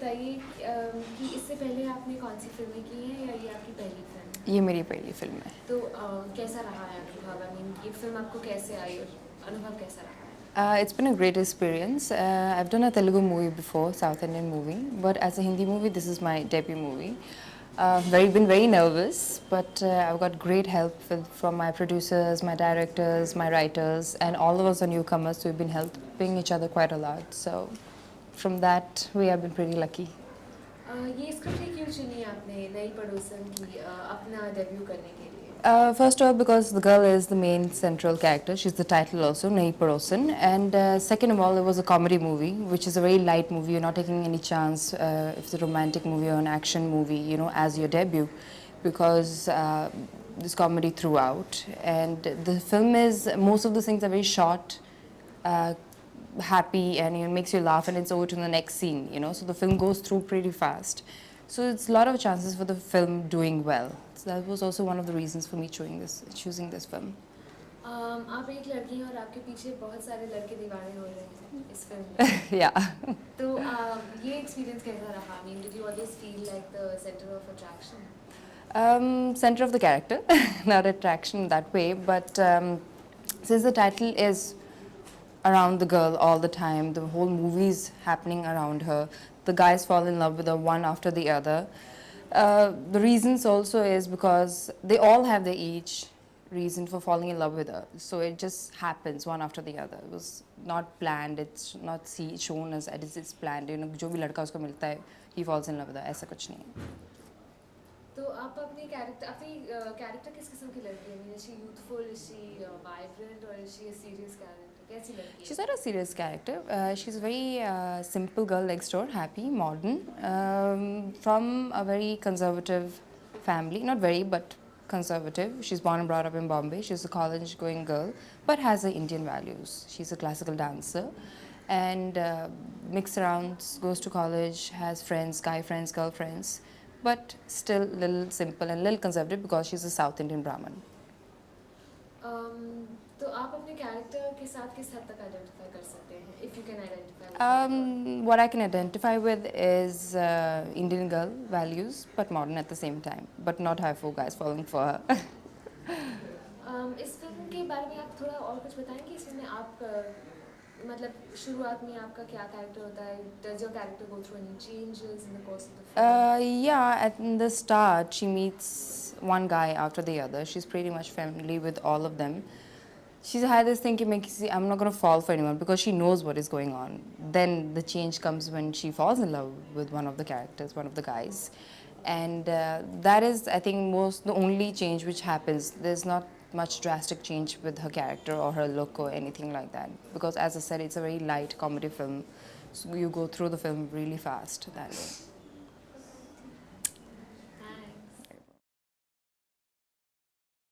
बताइए कि इससे पहले आपने कौन सी फिल्में की हैं या ये आपकी पहली फिल्म है? ये मेरी पहली फिल्म है। तो कैसा रहा है अनुभव? आई मीन ये फिल्म आपको कैसे आई और अनुभव कैसा रहा है? It's been a great experience. I've done a Telugu movie before, South Indian movie, but as a Hindi movie, this is my debut movie. Been very nervous, but I've got great help from my producers, my directors, my writers, and all of us are newcomers, so we've been helping each other quite a lot. So from that, we have been pretty lucky. ये script ही क्यों चुनी आपने नई पड़ोसन की अपना debut करने के लिए? First of all, because the girl is the main central character. She's the title also, Nayee Padosan. And second of all, it was a comedy movie, which is a very light movie. You're not taking any chance if it's a romantic movie or an action movie, you know, as your debut, because there's comedy throughout. And the film is, most of the things are very short, happy, and it makes you laugh, and it's over to the next scene, you know. So the film goes through pretty fast. So it's a lot of chances for the film doing well. So that was also one of the reasons for me choosing this film. आप एक लड़की हैं और आपके पीछे बहुत सारे लड़के दीवाने हो रहे हैं इस फिल्म में। Yeah. तो ये एक्सपीरियंस कैसा रहा? I mean, did you always feel like the center of attraction? Center of the character, not attraction that way, but since the title is around the girl all the time, the whole movie's happening around her, the guys fall in love with her one after the other. The reasons also is because they all have their each reason for falling in love with her, so it just happens one after the other. It was not planned, it's not shown as it's planned, you know, जो भी लड़का उसको मिलता है, he falls in love with her, ऐसा कुछ नहीं है। तो आप अपनी कैरेक्टर किस किस्म की लड़की है? Is she youthful, is she vibrant, or is she a serious character? कैसी लड़की है? She's not a serious character. She's a very simple girl next door, happy, modern, from a very conservative family. Not very, but conservative. She's born and brought up in Bombay. She's a college-going girl, but has the Indian values. She's a classical dancer, and mixes around, goes to college, has friends, guy friends, girlfriends, but still a little simple and a little conservative because she's a South Indian Brahmin. तो आप अपने character के साथ किस हद तक identify कर सकते हैं? If you can identify. What I can identify with is Indian girl values, but modern at the same time, but not have four guys falling for her. इस फिल्म के बारे में आप थोड़ा और कुछ बताएंगे? इसमें आप मतलब शुरुआत में आपका क्या कैरेक्टर होता है? Does your character go through any changes in the course of the film? Yeah, at the start she meets one guy after the other. She's pretty much friendly with all of them. She's had this thing, I'm not going to fall for anyone, because she knows what is going on. Then the change comes when she falls in love with one of the characters, one of the guys. And that is, I think, the only change which happens. There's not much drastic change with her character or her look or anything like that. Because as I said, it's a very light comedy film. So you go through the film really fast that way.